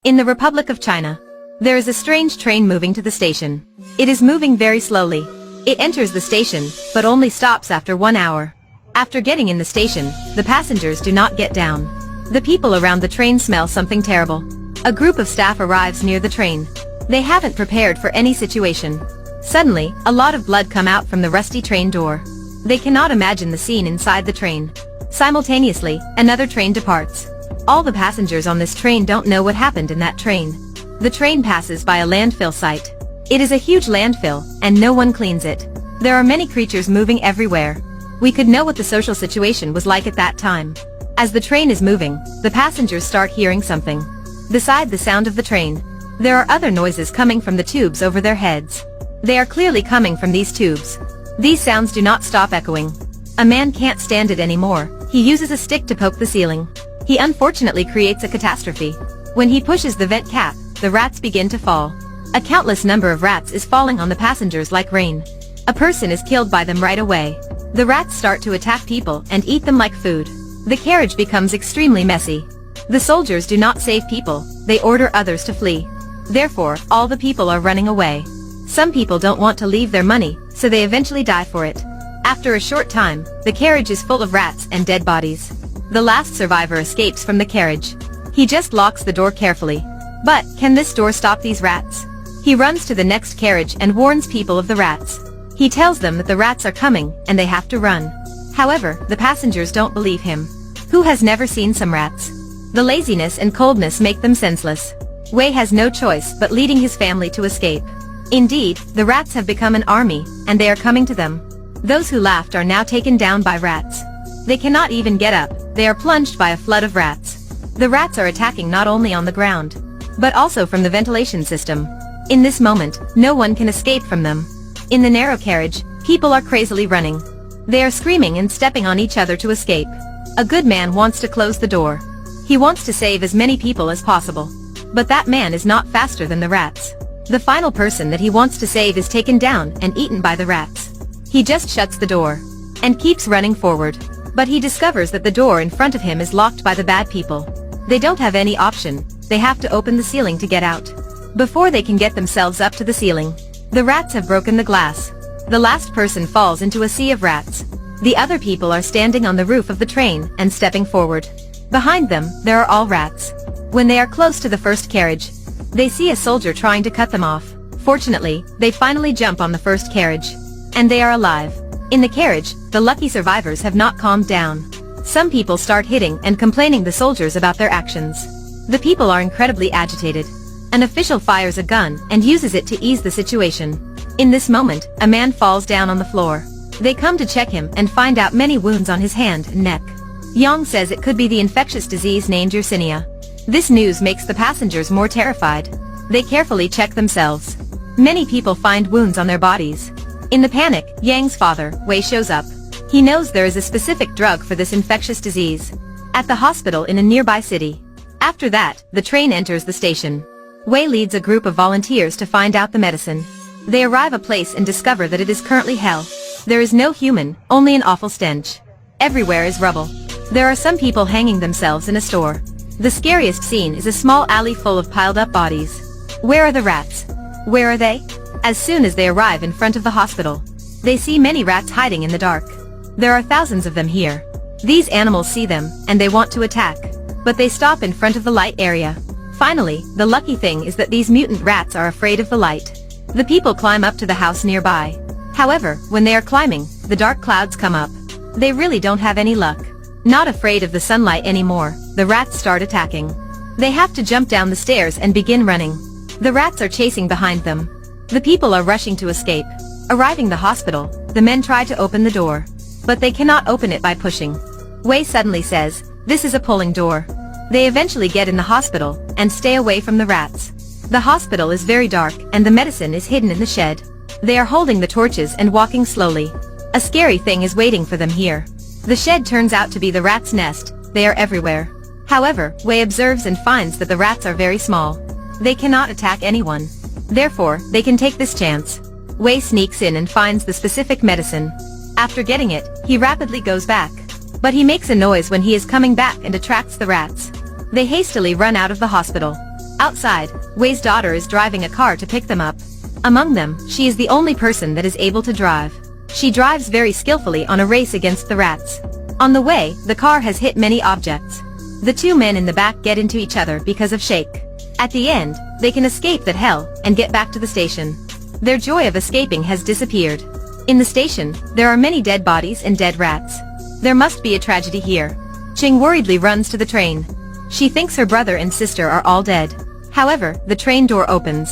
In the Republic of China, there is a strange train moving to the station. It is moving very slowly. It enters the station, but only stops after 1 hour. After getting in the station, the passengers do not get down. The people around the train smell something terrible. A group of staff arrives near the train. They haven't prepared for any situation. Suddenly, a lot of blood come out from the rusty train door. They cannot imagine the scene inside the train. Simultaneously, another train departs. All the passengers on this train don't know what happened in that train. The train passes by a landfill site. It is a huge landfill, and no one cleans it. There are many creatures moving everywhere. We could know what the social situation was like at that time. As the train is moving, the passengers start hearing something. Beside the sound of the train, there are other noises coming from the tubes over their heads. They are clearly coming from these tubes. These sounds do not stop echoing. A man can't stand it anymore. He uses a stick to poke the ceiling. He unfortunately creates a catastrophe. When he pushes the vent cap, the rats begin to fall. A countless number of rats is falling on the passengers like rain. A person is killed by them right away. The rats start to attack people and eat them like food. The carriage becomes extremely messy. The soldiers do not save people, they order others to flee. Therefore, all the people are running away. Some people don't want to leave their money, so they eventually die for it. After a short time, the carriage is full of rats and dead bodies. The last survivor escapes from the carriage. He just locks the door carefully. But, can this door stop these rats? He runs to the next carriage and warns people of the rats. He tells them that the rats are coming, and they have to run. However, the passengers don't believe him. Who has never seen some rats? The laziness and coldness make them senseless. Wei has no choice but leading his family to escape. Indeed, the rats have become an army, and they are coming to them. Those who laughed are now taken down by rats. They cannot even get up, they are plunged by a flood of rats. The rats are attacking not only on the ground, but also from the ventilation system. In this moment, no one can escape from them. In the narrow carriage, people are crazily running. They are screaming and stepping on each other to escape. A good man wants to close the door. He wants to save as many people as possible. But that man is not faster than the rats. The final person that he wants to save is taken down and eaten by the rats. He just shuts the door and keeps running forward. But he discovers that the door in front of him is locked by the bad people. They don't have any option, they have to open the ceiling to get out. Before they can get themselves up to the ceiling, the rats have broken the glass. The last person falls into a sea of rats. The other people are standing on the roof of the train and stepping forward. Behind them, there are all rats. When they are close to the first carriage, they see a soldier trying to cut them off. Fortunately, they finally jump on the first carriage. And they are alive. In the carriage, the lucky survivors have not calmed down. Some people start hitting and complaining the soldiers about their actions. The people are incredibly agitated. An official fires a gun and uses it to ease the situation. In this moment, a man falls down on the floor. They come to check him and find out many wounds on his hand and neck. Yang says it could be the infectious disease named Yersinia. This news makes the passengers more terrified. They carefully check themselves. Many people find wounds on their bodies. In the panic, Yang's father, Wei, shows up. He knows there is a specific drug for this infectious disease at the hospital in a nearby city. After that, the train enters the station. Wei leads a group of volunteers to find out the medicine. They arrive at a place and discover that it is currently hell. There is no human, only an awful stench. Everywhere is rubble. There are some people hanging themselves in a store. The scariest scene is a small alley full of piled up bodies. Where are the rats? Where are they? As soon as they arrive in front of the hospital, they see many rats hiding in the dark. There are thousands of them here. These animals see them, and they want to attack. But they stop in front of the light area. Finally, the lucky thing is that these mutant rats are afraid of the light. The people climb up to the house nearby. However, when they are climbing, the dark clouds come up. They really don't have any luck. Not afraid of the sunlight anymore, the rats start attacking. They have to jump down the stairs and begin running. The rats are chasing behind them. The people are rushing to escape. Arriving the hospital, the men try to open the door. But they cannot open it by pushing. Wei suddenly says, "This is a pulling door." They eventually get in the hospital, and stay away from the rats. The hospital is very dark, and the medicine is hidden in the shed. They are holding the torches and walking slowly. A scary thing is waiting for them here. The shed turns out to be the rat's nest. They are everywhere. However, Wei observes and finds that the rats are very small. They cannot attack anyone. Therefore, they can take this chance. Wei sneaks in and finds the specific medicine. After getting it, he rapidly goes back. But he makes a noise when he is coming back and attracts the rats. They hastily run out of the hospital. Outside, Wei's daughter is driving a car to pick them up. Among them, she is the only person that is able to drive. She drives very skillfully on a race against the rats. On the way, the car has hit many objects. The two men in the back get into each other because of Shake. At the end, they can escape that hell and get back to the station. Their joy of escaping has disappeared. In the station, there are many dead bodies and dead rats. There must be a tragedy here. Ching worriedly runs to the train. She thinks her brother and sister are all dead. However, the train door opens.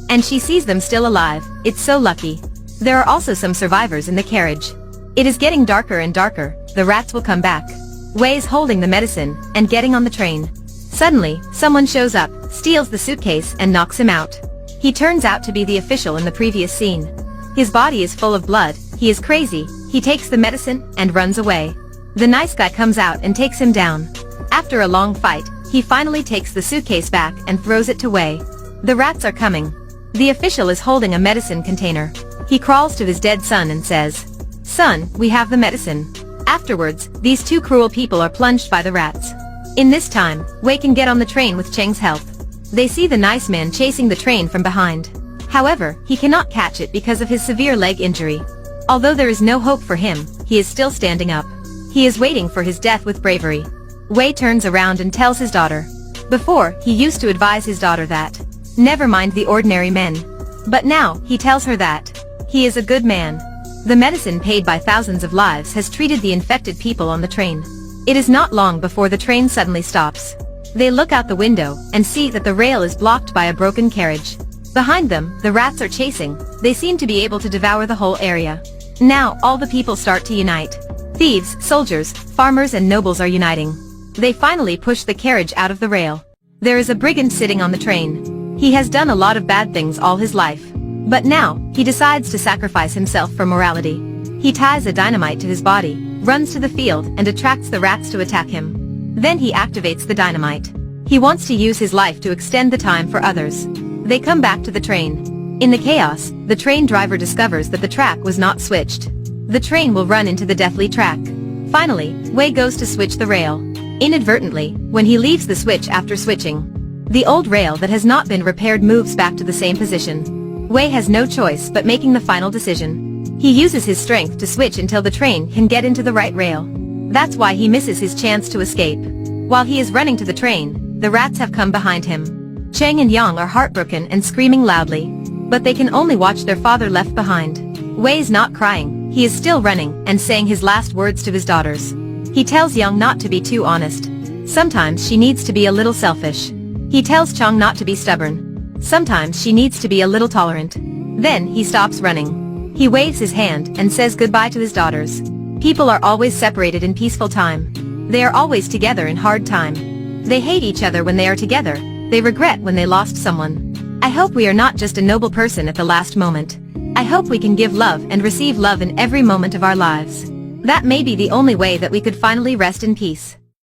And she sees them still alive. It's so lucky. There are also some survivors in the carriage. It is getting darker and darker. The rats will come back. Wei is holding the medicine and getting on the train. Suddenly, someone shows up, steals the suitcase and knocks him out. He turns out to be the official in the previous scene. His body is full of blood, he is crazy, he takes the medicine and runs away. The nice guy comes out and takes him down. After a long fight, he finally takes the suitcase back and throws it to Wei. The rats are coming. The official is holding a medicine container. He crawls to his dead son and says, "Son, we have the medicine." Afterwards, these two cruel people are plunged by the rats. In this time, Wei can get on the train with Cheng's help. They see the nice man chasing the train from behind. However, he cannot catch it because of his severe leg injury. Although there is no hope for him, he is still standing up. He is waiting for his death with bravery. Wei turns around and tells his daughter. Before, he used to advise his daughter that, never mind the ordinary men. But now, he tells her that, he is a good man. The medicine paid by thousands of lives has treated the infected people on the train. It is not long before the train suddenly stops. They look out the window and see that the rail is blocked by a broken carriage. Behind them, the rats are chasing. They seem to be able to devour the whole area. Now, all the people start to unite. Thieves, soldiers, farmers and nobles are uniting. They finally push the carriage out of the rail. There is a brigand sitting on the train. He has done a lot of bad things all his life. But now, he decides to sacrifice himself for morality. He ties a dynamite to his body, runs to the field and attracts the rats to attack him. Then he activates the dynamite. He wants to use his life to extend the time for others. They come back to the train. In the chaos, the train driver discovers that the track was not switched. The train will run into the deathly track. Finally, Wei goes to switch the rail. Inadvertently, when he leaves the switch after switching, the old rail that has not been repaired moves back to the same position. Wei has no choice but making the final decision. He uses his strength to switch until the train can get into the right rail. That's why he misses his chance to escape. While he is running to the train, the rats have come behind him. Cheng and Yang are heartbroken and screaming loudly. But they can only watch their father left behind. Wei is not crying, he is still running and saying his last words to his daughters. He tells Yang not to be too honest. Sometimes she needs to be a little selfish. He tells Chang not to be stubborn. Sometimes she needs to be a little tolerant. Then he stops running. He waves his hand and says goodbye to his daughters. People are always separated in peaceful time. They are always together in hard time. They hate each other when they are together. They regret when they lost someone. I hope we are not just a noble person at the last moment. I hope we can give love and receive love in every moment of our lives. That may be the only way that we could finally rest in peace.